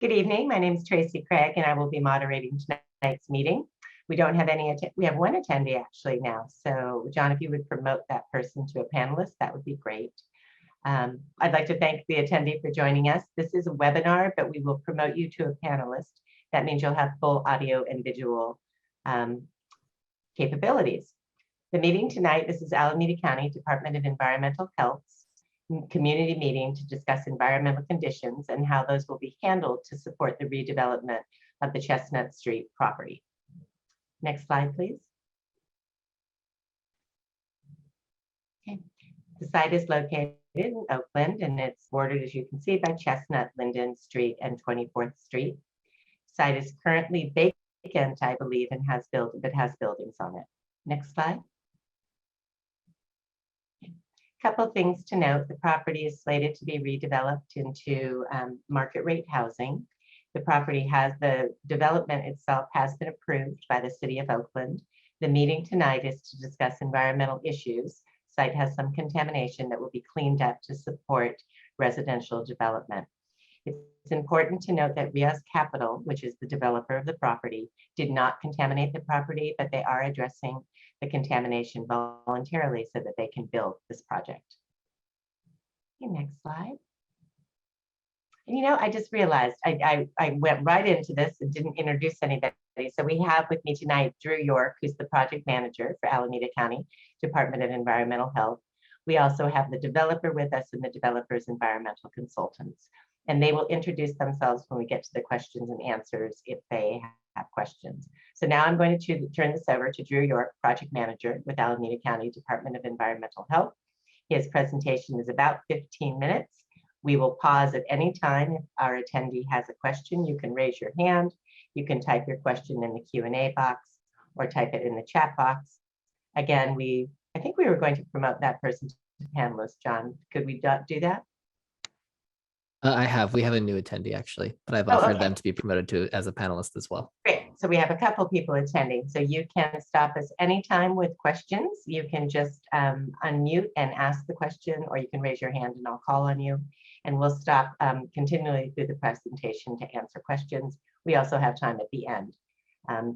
Good evening. My name is Tracy Craig, and I will be moderating tonight's meeting. We don't have any, we have one attendee actually now. So John, if you would promote that person to a panelist, that would be great. I'd like to thank the attendee for joining us. This is a webinar, but we will promote you to a panelist. That means you'll have full audio and visual capabilities. The meeting tonight, this is Alameda County Department of Environmental Health's community meeting to discuss environmental conditions and how those will be handled to support the redevelopment of the Chestnut Street property. Next slide, please. Okay. The site is located in Oakland, and it's bordered, as you can see, by Chestnut, Linden Street, and 24th Street. The site is currently vacant, I believe, and has buildings on it. Next slide. Couple things to note: the property is slated to be redeveloped into market rate housing. The development itself has been approved by the City of Oakland. The meeting tonight is to discuss environmental issues. The site has some contamination that will be cleaned up to support residential development. It's important to note that Rios Capital, which is the developer of the property, did not contaminate the property, but they are addressing the contamination voluntarily so that they can build this project. Okay, next slide. And you know, I just realized I went right into this and didn't introduce anybody. So we have with me tonight Drew York, who's the project manager for Alameda County Department of Environmental Health. We also have the developer with us and the developer's environmental consultants. And they will introduce themselves when we get to the questions and answers if they have questions. So now I'm going to turn this over to Drew York, project manager with Alameda County Department of Environmental Health. His presentation is about 15 minutes. We will pause at any time. If our attendee has a question, you can raise your hand. You can type your question in the Q&A box or type it in the chat box. Again, I think we were going to promote that person to panelist. John, could we do that? We have a new attendee actually, but I've offered them to be promoted to as a panelist as well. Great. So we have a couple people attending. So you can stop us anytime with questions. You can just unmute and ask the question, or you can raise your hand and I'll call on you. And we'll stop continually through the presentation to answer questions. We also have time at the end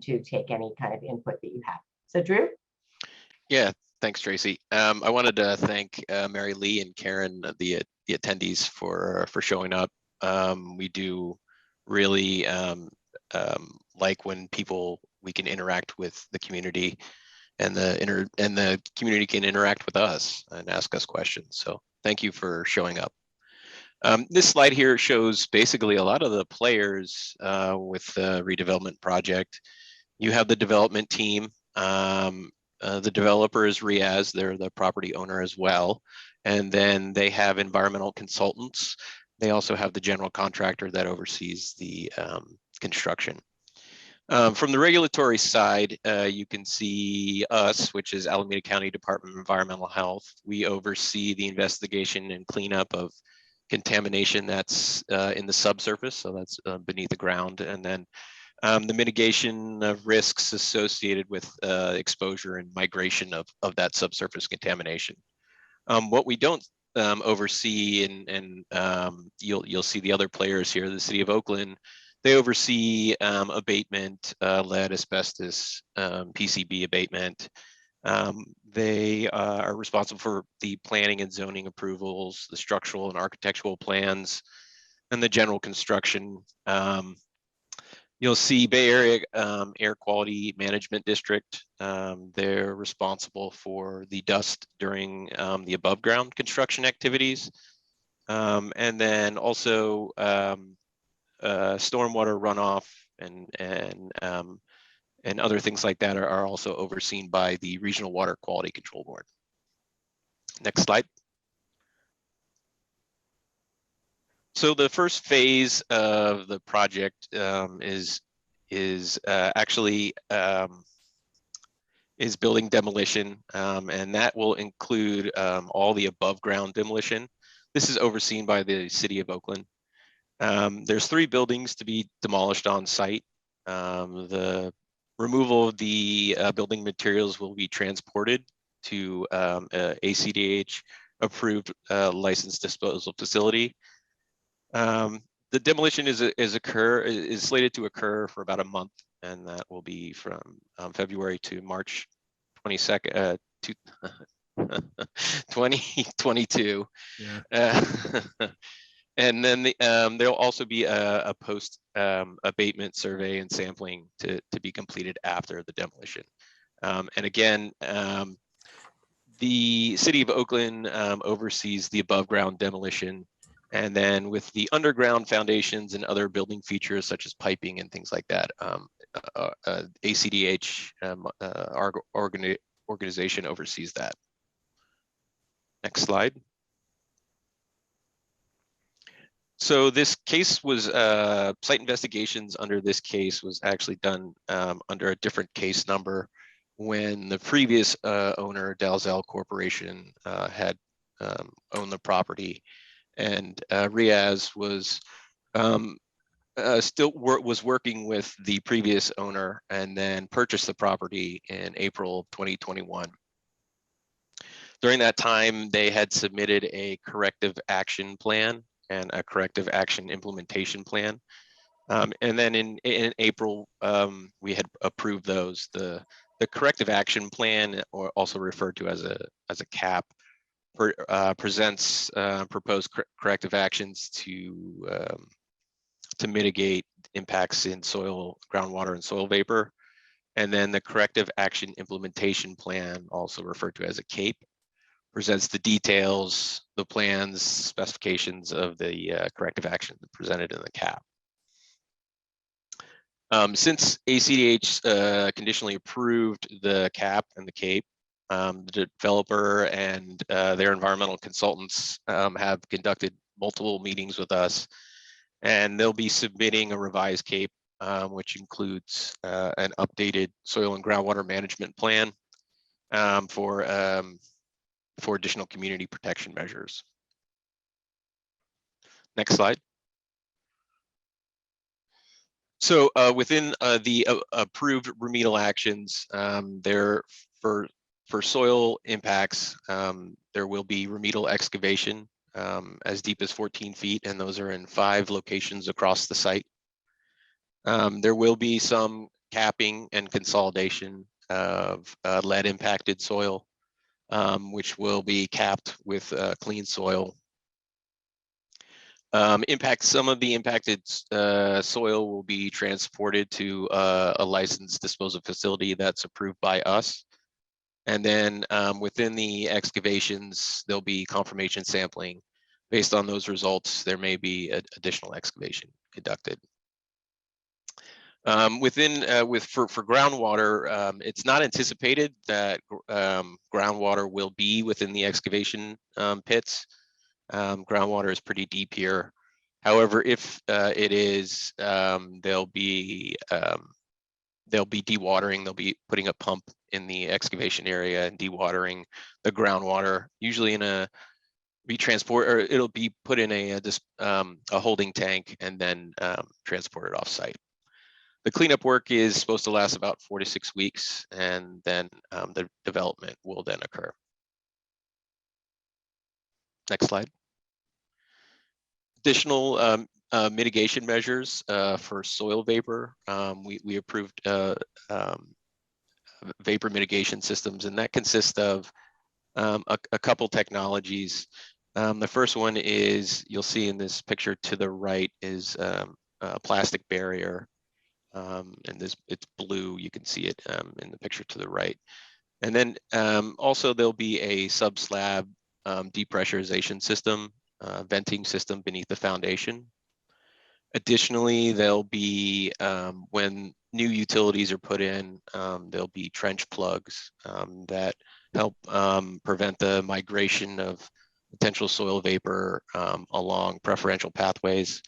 to take any kind of input that you have. So Drew? Yeah, thanks, Tracy. I wanted to thank Mary Lee and Karen, the attendees, for showing up. We do really like when we can interact with the community, and the community can interact with us and ask us questions. So thank you for showing up. This slide here shows basically a lot of the players with the redevelopment project. You have the development team. The developer is Riaz, they're the property owner as well. And then they have environmental consultants. They also have the general contractor that oversees the construction. From the regulatory side, you can see us, which is Alameda County Department of Environmental Health. We oversee the investigation and cleanup of contamination that's in the subsurface, so that's beneath the ground. And then the mitigation of risks associated with exposure and migration of that subsurface contamination. What we don't oversee, and you'll see the other players here, the City of Oakland, they oversee abatement, lead, asbestos, PCB abatement. They are responsible for the planning and zoning approvals, the structural and architectural plans, and the general construction. You'll see Bay Area Air Quality Management District. They're responsible for the dust during the above ground construction activities. And then also stormwater runoff and other things like that are also overseen by the Regional Water Quality Control Board. Next slide. So the first phase of the project is building demolition, and that will include all the above ground demolition. This is overseen by the City of Oakland. There's 3 buildings to be demolished on site. The removal of the building materials will be transported to ACDEH approved licensed disposal facility. The demolition is slated to occur for about a month, and that will be from February to March 22nd, 2022. Yeah. And then there'll also be a post abatement survey and sampling to be completed after the demolition. And again, the City of Oakland oversees the above ground demolition. And then with the underground foundations and other building features such as piping and things like that, ACDEH organization oversees that. Next slide. So this case was, site investigations under this case was actually done under a different case number when the previous owner, Dalzell Corporation, had owned the property. And Riaz was was working with the previous owner and then purchased the property in April of 2021. During that time, they had submitted a corrective action plan and a corrective action implementation plan. And then in April, we had approved those. The corrective action plan, or also referred to as a CAP, presents proposed corrective actions to mitigate impacts in soil, groundwater, and soil vapor. And then the corrective action implementation plan, also referred to as a CAPE, presents the details, the plans, specifications of the corrective action presented in the CAP. Since ACDEH conditionally approved the CAP and the CAPE, the developer and their environmental consultants have conducted multiple meetings with us, and they'll be submitting a revised CAPE, which includes an updated soil and groundwater management plan for additional community protection measures. Next slide. So within the approved remedial actions, for soil impacts, there will be remedial excavation as deep as 14 feet, and those are in 5 locations across the site. There will be some capping and consolidation of lead impacted soil, which will be capped with clean soil. Some of the impacted soil will be transported to a licensed disposal facility that's approved by us. And then within the excavations, there'll be confirmation sampling. Based on those results, there may be additional excavation conducted. For groundwater, it's not anticipated that groundwater will be within the excavation pits. Groundwater is pretty deep here. However, if it is, they'll be dewatering. They'll be putting a pump in the excavation area and dewatering the groundwater, usually in it'll be put in a holding tank and then transported off site. The cleanup work is supposed to last about 4 to 6 weeks, and then the development will then occur. Next slide. Additional mitigation measures for soil vapor. We approved vapor mitigation systems, and that consists of a couple technologies. The first one is, you'll see in this picture to the right, is a plastic barrier. And it's blue, you can see it in the picture to the right. And then also there'll be a sub-slab depressurization system, venting system beneath the foundation. Additionally, there'll be, when new utilities are put in, there'll be trench plugs that help prevent the migration of potential soil vapor along preferential pathways.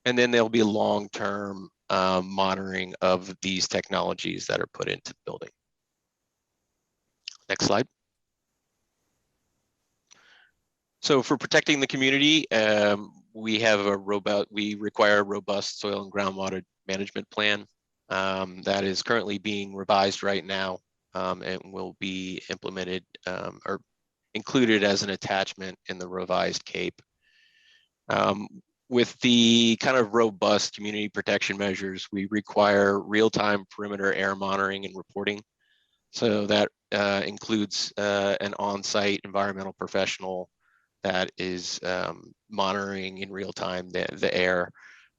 And then there'll be long-term monitoring of these technologies that are put into the building. Next slide. So for protecting the community, we require a robust soil and groundwater management plan that is currently being revised right now and will be implemented or included as an attachment in the revised CAPE. with the kind of robust community protection measures, we require real-time perimeter air monitoring and reporting. So that includes an on-site environmental professional that is monitoring in real time the air.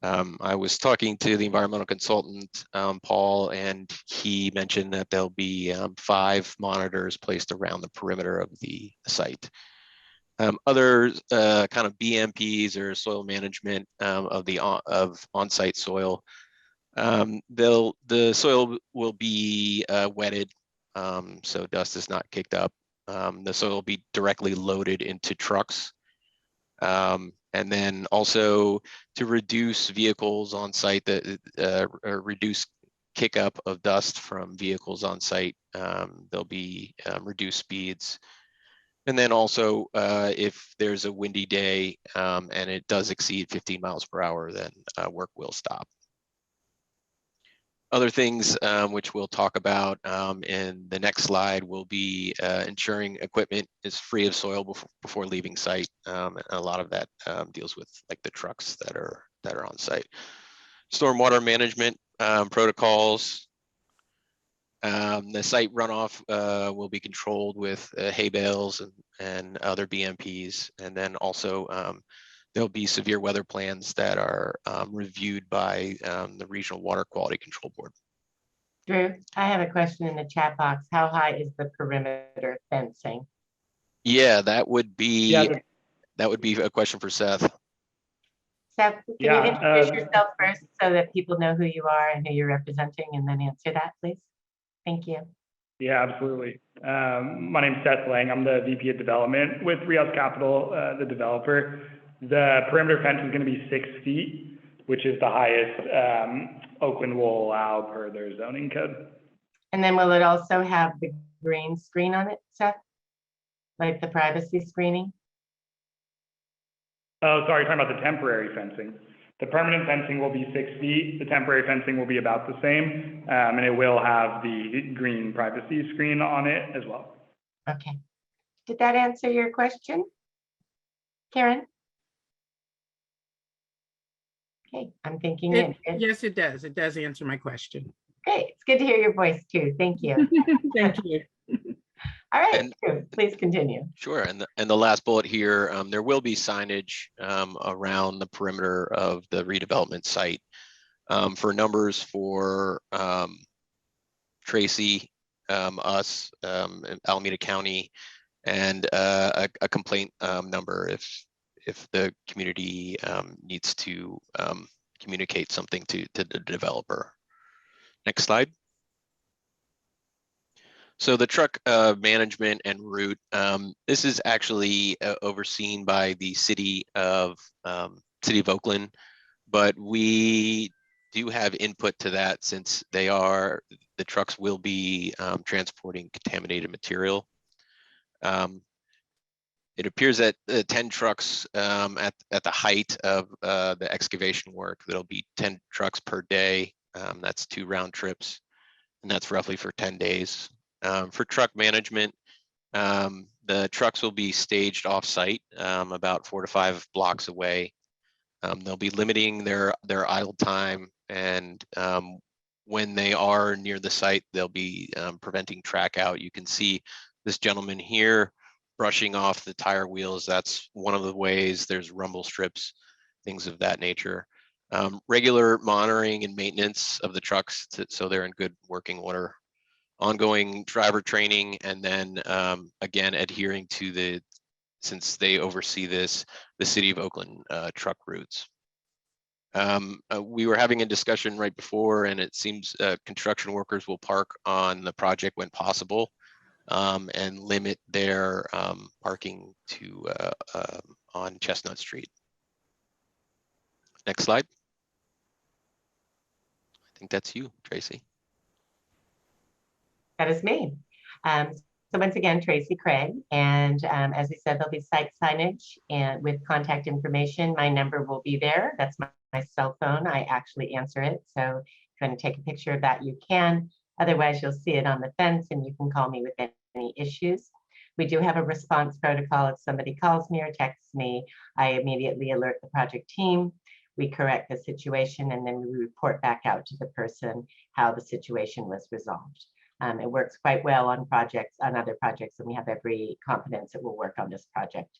I was talking to the environmental consultant, Paul, and he mentioned that there'll be 5 monitors placed around the perimeter of the site. Other kind of BMPs or soil management of on-site soil. The soil will be wetted, so dust is not kicked up. The soil will be directly loaded into trucks. And then also to reduce vehicles on site, reduce kick up of dust from vehicles on site, there'll be reduced speeds. And then also, if there's a windy day and it does exceed 15 miles per hour, then work will stop. Other things which we'll talk about in the next slide will be ensuring equipment is free of soil before leaving site. And a lot of that deals with like the trucks that are on site. Stormwater management protocols. The site runoff will be controlled with hay bales and other BMPs. And then also there'll be severe weather plans that are reviewed by the Regional Water Quality Control Board. Drew, I have a question in the chat box. How high is the perimeter fencing? Yeah, that would be a question for Seth. Seth, can you introduce yourself first so that people know who you are and who you're representing, and then answer that, please? Thank you. Yeah, absolutely. My name is Seth Lang. I'm the VP of Development with Rios Capital, the developer. The perimeter fence is going to be 6 feet, which is the highest Oakland will allow per their zoning code. And then will it also have the green screen on it, Seth? Like the privacy screening? Oh, sorry, you're talking about the temporary fencing. The permanent fencing will be 6 feet. The temporary fencing will be about the same, and it will have the green privacy screen on it as well. Okay. Did that answer your question, Karen? Okay, I'm thinking it did. Yes, it does. It does answer my question. Great. It's good to hear your voice too. Thank you. Thank you. All right, Drew, please continue. Sure, and the last bullet here, there will be signage around the perimeter of the redevelopment site for numbers for Tracy, us, Alameda County, and a complaint number if the community needs to communicate something to the developer. Next slide. So the truck management and route, this is actually overseen by the city of Oakland, but we do have input to that since the trucks will be transporting contaminated material. It appears that 10 trucks at the height of the excavation work, there'll be 10 trucks per day. That's 2 round trips, and that's roughly for 10 days. For truck management, the trucks will be staged off-site about 4 to 5 blocks away. They'll be limiting their idle time, and when they are near the site, they'll be preventing track out. You can see this gentleman here brushing off the tire wheels. That's one of the ways. There's rumble strips, things of that nature. Regular monitoring and maintenance of the trucks so they're in good working order. Ongoing driver training, and then again adhering to since they oversee this, the City of Oakland truck routes. We were having a discussion right before, and it seems construction workers will park on the project when possible and limit their parking to on Chestnut Street. Next slide. I think that's you, Tracy. That is me. So once again, Tracy Craig, and as we said, there'll be site signage and with contact information. My number will be there. That's my cell phone. I actually answer it. So if you want to take a picture of that, you can. Otherwise, you'll see it on the fence, and you can call me with any issues. We do have a response protocol. If somebody calls me or texts me, I immediately alert the project team. we correct the situation, and then we report back out to the person how the situation was resolved. It works quite well on other projects, and we have every confidence it will work on this project.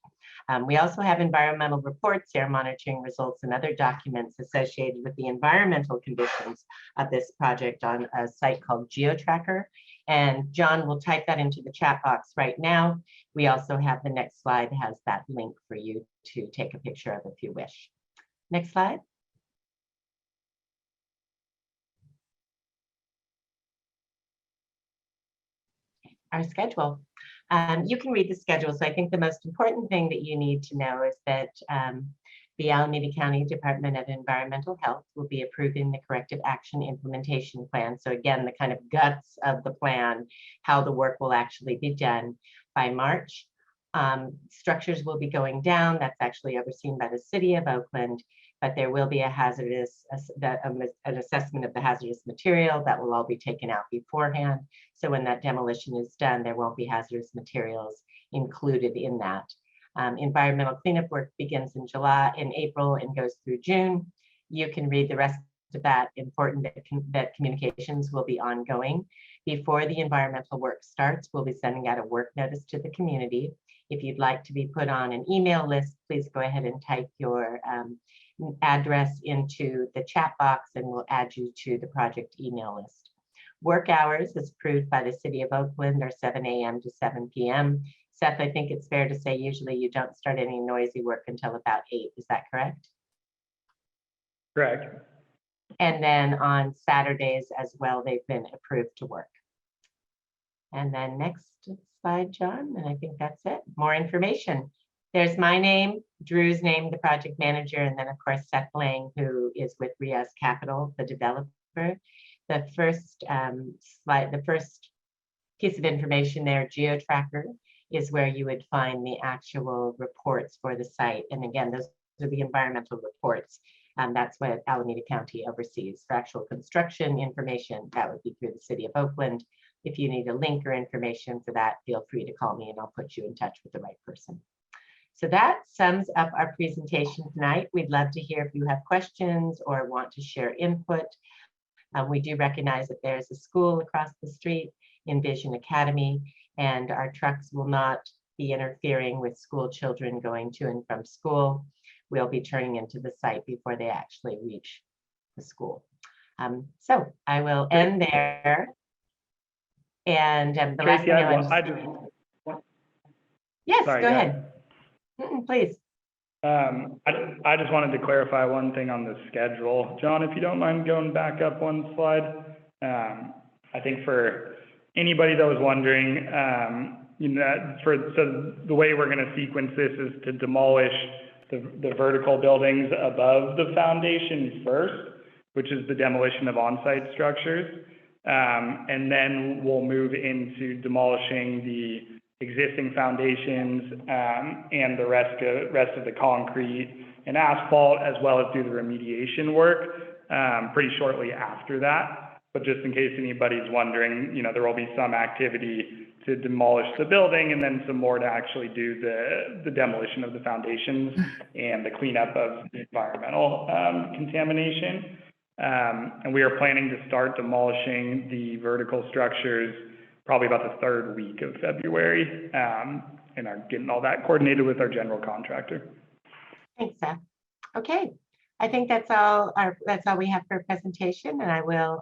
We also have environmental reports, air monitoring results, and other documents associated with the environmental conditions of this project on a site called GeoTracker. And John will type that into the chat box right now. We also have the next slide has that link for you to take a picture of if you wish. Next slide. Our schedule. You can read the schedule. So I think the most important thing that you need to know is that the Alameda County Department of Environmental Health will be approving the corrective action implementation plan. So again, the kind of guts of the plan, how the work will actually be done by March. Structures will be going down. That's actually overseen by the city of Oakland, but there will be a hazardous, an assessment of the hazardous material that will all be taken out beforehand. So when that demolition is done, there won't be hazardous materials included in that. Environmental cleanup work begins in April and goes through June. You can read the rest of that. Important that communications will be ongoing. Before the environmental work starts, we'll be sending out a work notice to the community. If you'd like to be put on an email list, please go ahead and type your address into the chat box and we'll add you to the project email list. Work hours as approved by the city of Oakland are 7 a.m. to 7 p.m. Seth, I think it's fair to say usually you don't start any noisy work until about 8. Is that correct? Correct. And then on Saturdays as well, they've been approved to work. And then next slide, John, and I think that's it. More information. There's my name, Drew's name, the project manager, and then of course Seth Lang, who is with Rios Capital, the developer. The first slide, the first piece of information there, GeoTracker, is where you would find the actual reports for the site. And again, those are the environmental reports. That's what Alameda County oversees. For actual construction information, that would be through the city of Oakland. If you need a link or information for that, feel free to call me and I'll put you in touch with the right person. So that sums up our presentation tonight. We'd love to hear if you have questions or want to share input. We do recognize that there's a school across the street, Envision Academy, and our trucks will not be interfering with school children going to and from school. We'll be turning into the site before they actually reach the school. So I will end there. And the last thing yes, sorry, go ahead. Please. I just wanted to clarify one thing on the schedule. John, if you don't mind going back up one slide. I think for anybody that was wondering, so the way we're going to sequence this is to demolish the vertical buildings above the foundation first, which is the demolition of on-site structures. And then we'll move into demolishing the existing foundations and the rest of the concrete and asphalt, as well as do the remediation work pretty shortly after that. But just in case anybody's wondering, there will be some activity to demolish the building and then some more to actually do the demolition of the foundations and the cleanup of the environmental contamination. And we are planning to start demolishing the vertical structures probably about the 3rd week of February, and are getting all that coordinated with our general contractor. Thanks, Seth. Okay, I think that's all we have for presentation, and I will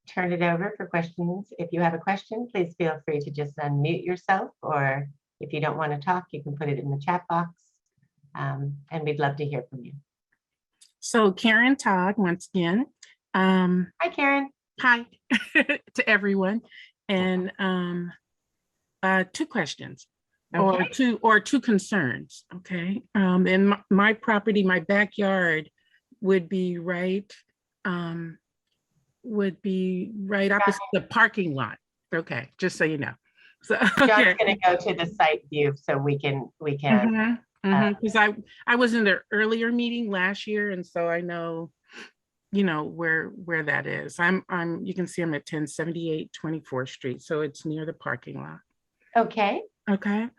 turn it over for questions. If you have a question, please feel free to just unmute yourself, or if you don't want to talk, you can put it in the chat box, and we'd love to hear from you. So Karen Todd, once again. Hi, Karen. Hi to everyone. And 2 questions, Okay. or two concerns. Okay. And my property, my backyard would be right opposite the parking lot. Okay, just so you know. So John's going to go to the site view so we can. Because I was in the earlier meeting last year, and so I know, where that is. You can see I'm at 1078 24th Street, so it's near the parking lot. Okay. Okay.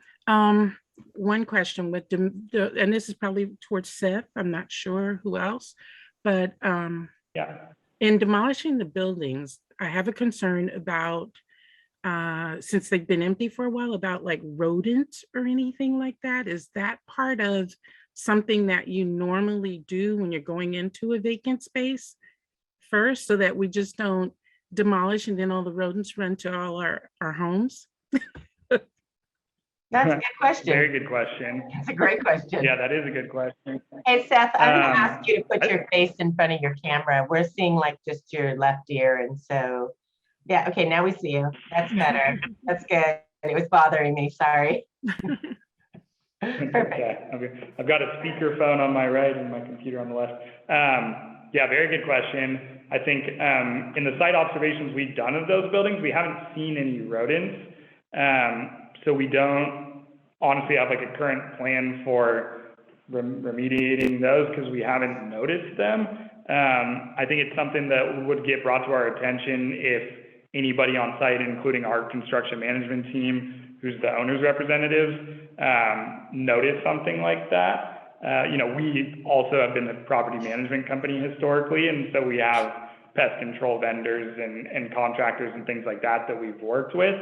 one question with and this is probably towards Seth, I'm not sure who else, but Yeah. in demolishing the buildings, I have a concern about, since they've been empty for a while, about like rodents or anything like that. Is that part of something that you normally do when you're going into a vacant space first, so that we just don't demolish and then all the rodents run to all our homes? That's a good question. Very good question. It's a great question. Yeah, that is a good question. Hey, Seth, I'm gonna Um, ask you to put your face in front of your camera. We're seeing like just your left ear, and so, yeah, okay, now we see you. That's better. That's good. It was bothering me, sorry. Perfect. Okay. I've got a speakerphone on my right and my computer on the left. Yeah, very good question. I think in the site observations we've done of those buildings, we haven't seen any rodents. So we don't honestly have like a current plan for remediating those because we haven't noticed them. I think it's something that would get brought to our attention if anybody on site, including our construction management team, who's the owner's representative, notice something like that. You know, we also have been a property management company historically, and so we have pest control vendors and contractors and things like that that we've worked with.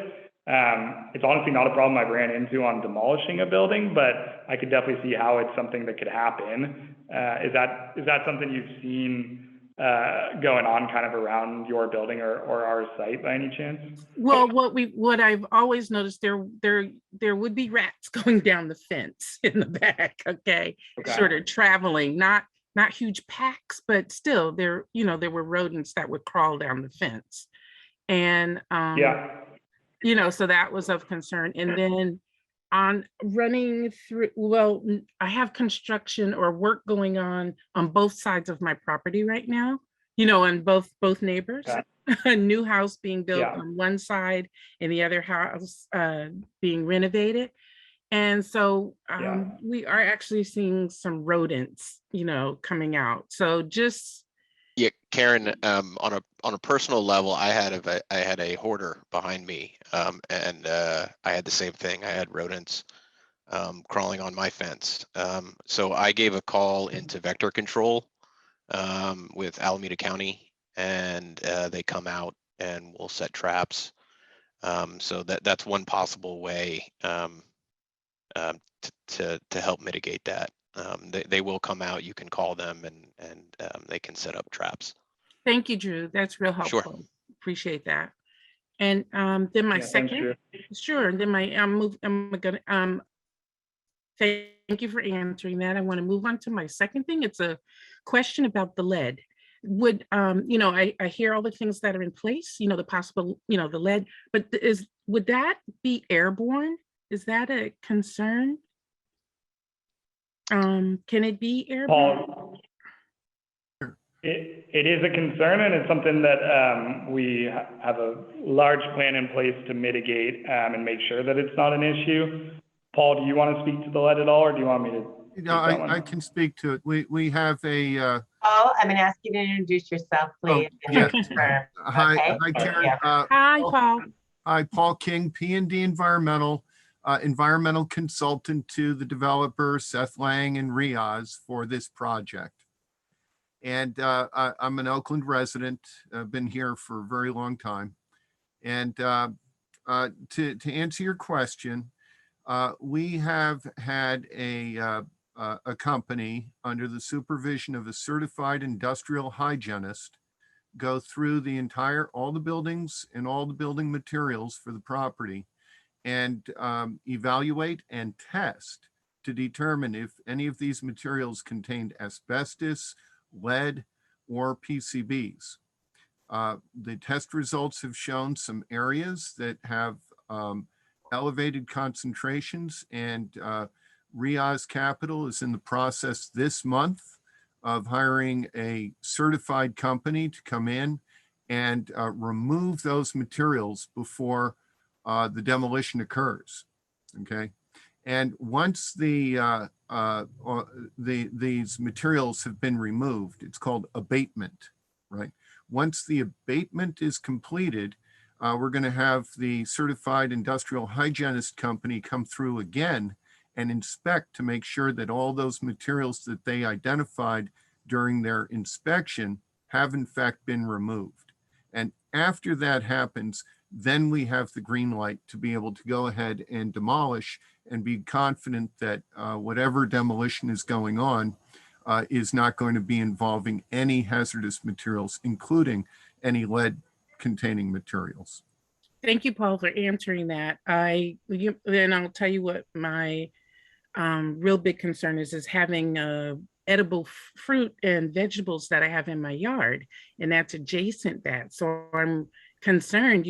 It's honestly not a problem I've ran into on demolishing a building, but I could definitely see how it's something that could happen. Is that something you've seen going on kind of around your building or our site by any chance? Well, what I've always noticed, there would be rats going down the fence in the back, okay? Sort of traveling, not huge packs, but still there were rodents that would crawl down the fence. And yeah. You know, so that was of concern. And then on running through, well, I have construction or work going on both sides of my property right now, you know, on both neighbors. A new house being built on one side and the other house being renovated. And so we are actually seeing some rodents, you know, coming out. So just Yeah, Karen, on a personal level, I had a hoarder behind me, and I had the same thing. I had rodents crawling on my fence. So I gave a call into vector control with Alameda County, and they come out and will set traps. So that's one possible way to help mitigate that. They will come out. You can call them, and they can set up traps. thank you, Drew. That's real helpful. Sure. Appreciate that. And then my second, sure. And then thank you for answering that. I want to move on to my second thing. It's a question about the lead. Would you know, I hear all the things that are in place, you know, the possible, you know, the lead, but would that be airborne? Is that a concern? Can it be airborne? Paul, it is a concern, and it's something that we have a large plan in place to mitigate and make sure that it's not an issue. Paul, do you want to speak to the lead at all, or do you want me to? No, I can speak to it. We have a. Paul, I'm gonna ask you to introduce yourself, please. And yeah. confirm. Hi, Okay. hi, Karen. Yeah. Hi, Paul. Hi, Paul King, P&D Environmental, environmental consultant to the developer, Seth Lang and Riaz, for this project. And I'm an Oakland resident. I've been here for a very long time. And to answer your question, we have had a company under the supervision of a certified industrial hygienist go through all the buildings and all the building materials for the property and evaluate and test to determine if any of these materials contained asbestos, lead, or PCBs. The test results have shown some areas that have elevated concentrations, and Riaz Capital is in the process this month of hiring a certified company to come in and remove those materials before the demolition occurs. Okay. And once these materials have been removed, it's called abatement, right? Once the abatement is completed, we're going to have the certified industrial hygienist company come through again and inspect to make sure that all those materials that they identified during their inspection have in fact been removed. And after that happens, then we have the green light to be able to go ahead and demolish and be confident that whatever demolition is going on is not going to be involving any hazardous materials, including any lead containing materials. Thank you, Paul, for answering that. Then I'll tell you what my real big concern is having edible fruit and vegetables that I have in my yard, and that's adjacent that. So I'm concerned,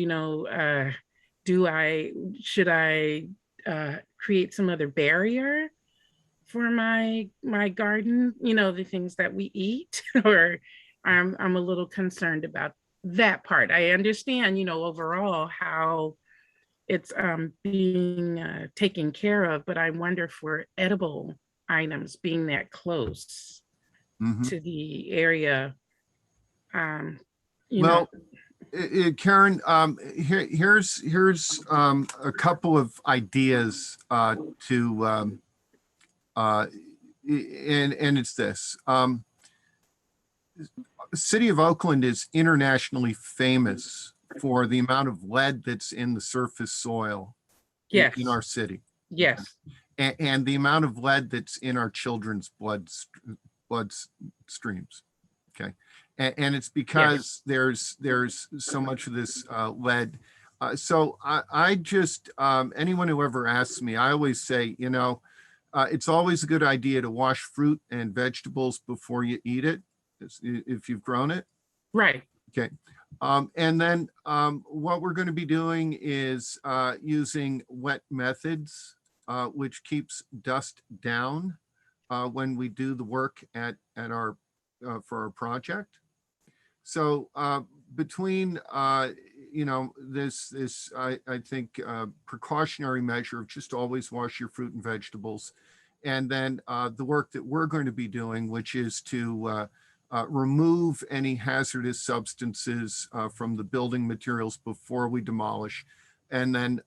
should I create some other barrier for my garden, the things that we eat, or I'm a little concerned about that part. I understand, overall how it's being taken care of, but I wonder for edible items being that close to the area. Well, Karen, here's a couple of ideas and it's this. City of Oakland is internationally famous for the amount of lead that's in the surface soil in our city. Yes. And the amount of lead that's in our children's blood streams. Okay. And it's because there's so much of this lead. So I just, anyone who ever asks me, I always say, it's always a good idea to wash fruit and vegetables before you eat it, if you've grown it. Right. Okay. And then what we're going to be doing is using wet methods, which keeps dust down when we do the work at our for our project. So between this I think precautionary measure of just always wash your fruit and vegetables, and then the work that we're going to be doing, which is to remove any hazardous substances from the building materials before we demolish, and then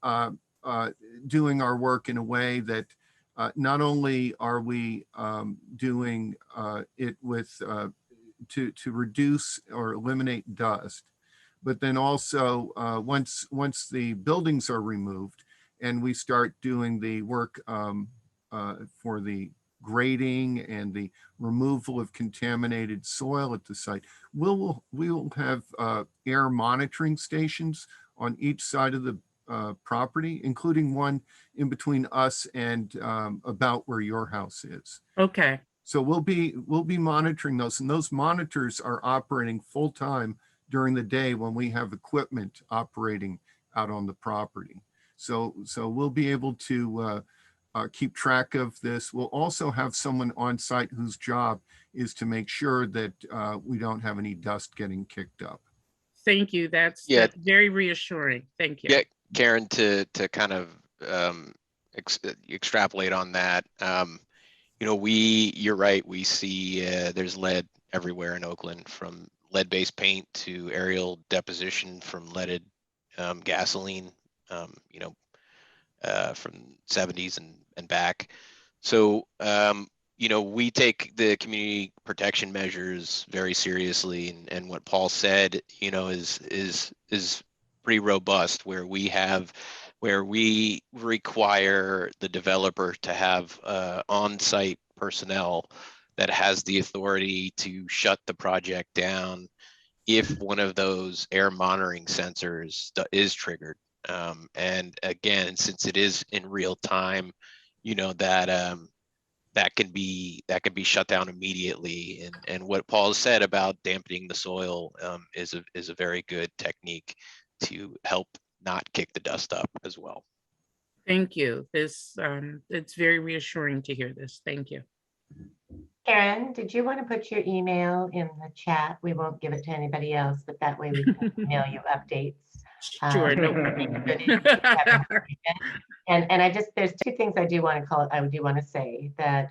doing our work in a way that not only are we doing it with to reduce or eliminate dust, but then also once the buildings are removed and we start doing the work for the grading and the removal of contaminated soil at the site, we will have air monitoring stations on each side of the property, including one in between us and about where your house is. Okay. So we'll be monitoring those, and those monitors are operating full time during the day when we have equipment operating out on the property. So we'll be able to keep track of this. We'll also have someone on site whose job is to make sure that we don't have any dust getting kicked up. Thank you. That's very reassuring. Thank you. Yeah, Karen, to kind of extrapolate on that, you're right. We see there's lead everywhere in Oakland, from lead-based paint to aerial deposition from leaded gasoline, from 70s and back. So, we take the community protection measures very seriously, and what Paul said, is pretty robust, where we require the developer to have on-site personnel that has the authority to shut the project down if one of those air monitoring sensors is triggered. And again, since it is in real time, that can be shut down immediately. And what Paul said about dampening the soil is a very good technique to help not kick the dust up as well. Thank you. It's very reassuring to hear this. Thank you. Karen, did you want to put your email in the chat? We won't give it to anybody else, but that way we can email you updates. Sure. No. And there's two things I do want to say, that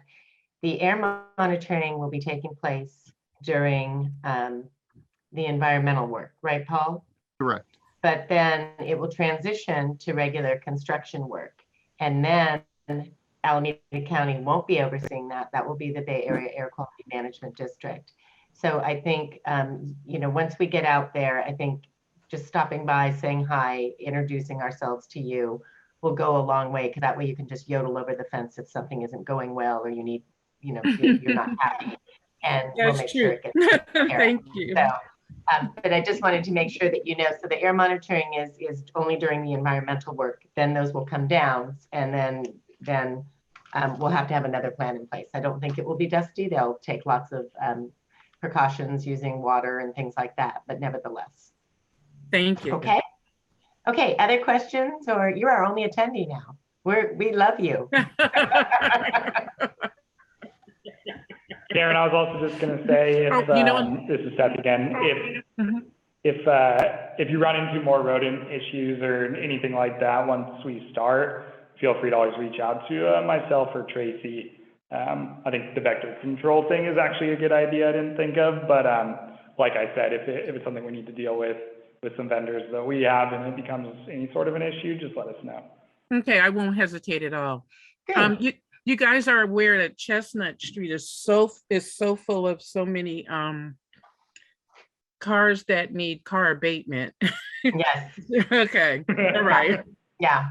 the air monitoring will be taking place during the environmental work, right, Paul? Correct. But then it will transition to regular construction work. And then Alameda County won't be overseeing that. That will be the Bay Area Air Quality Management District. So I think, you know, once we get out there, I think just stopping by, saying hi, introducing ourselves to you will go a long way, because that way you can just yodel over the fence if something isn't going well or you need, you know, you're not happy, and we'll That's make sure true. it gets taken care of. Thank you. So, but I just wanted to make sure that you know, so the air monitoring is only during the environmental work, then those will come down, and then we'll have to have another plan in place. I don't think it will be dusty. They'll take lots of precautions using water and things like that, but nevertheless. Thank you. Okay. Okay, other questions? Or you're our only attendee now. We love you. Karen, I was also just gonna say, if, Oh, you know, this is Seth again, if you run into more rodent issues or anything like that, once we start, feel free to always reach out to myself or Tracy. I think the vector control thing is actually a good idea I didn't think of, but like I said, if it's something we need to deal with some vendors that we have and it becomes any sort of an issue, just let us know. okay, I won't hesitate at all. Good. You guys are aware that Chestnut Street is so full of so many cars that need car abatement. Yes. Okay, all right. Yeah.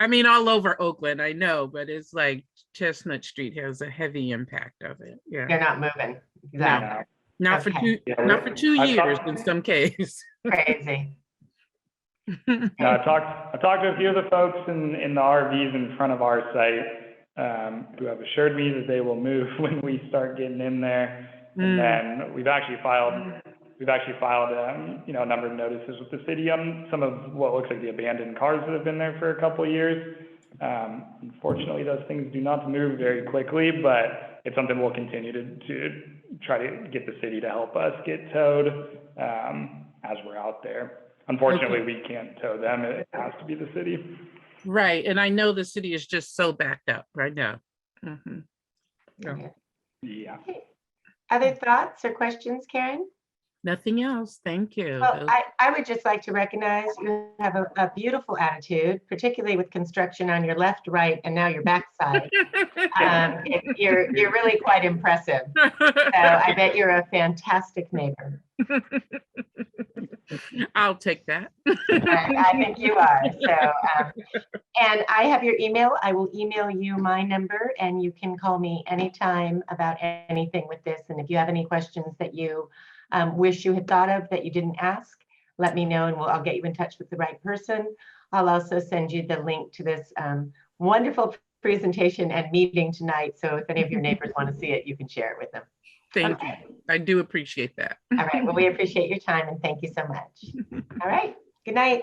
I mean, all over Oakland, I know, but it's like Chestnut Street has a heavy impact of it. Yeah, They're not moving. Exactly. not for Okay. not for 2 I've years talked- in some case. Crazy. I talked to a few of the folks in the RVs in front of our site, who have assured me that they will move when we start getting in there. And then we've actually filed, you know, a number of notices with the city on some of what looks like the abandoned cars that have been there for a couple of years. Unfortunately, those things do not move very quickly, but it's something we'll continue to try to get the city to help us get towed, as we're out there. Unfortunately, we can't tow them. It has to be the city. Right, and I know the city is just so backed up right now. Mhm. Yeah. Yeah. Other thoughts or questions, Karen? Nothing else, thank you. Well, I would just like to recognize you have a beautiful attitude, particularly with construction on your left, right, and now your backside. You're really quite impressive. So I bet you're a fantastic neighbor. I'll take that. I think you are. So, and I have your email. I will email you my number, and you can call me anytime about anything with this. And if you have any questions that you wish you had thought of that you didn't ask, let me know, and I'll get you in touch with the right person. I'll also send you the link to this wonderful presentation and meeting tonight. So if any of your neighbors want to see it, you can share it with them. Thank you. I do appreciate that. All right. Well, we appreciate your time, and thank you so much. All right. Good night.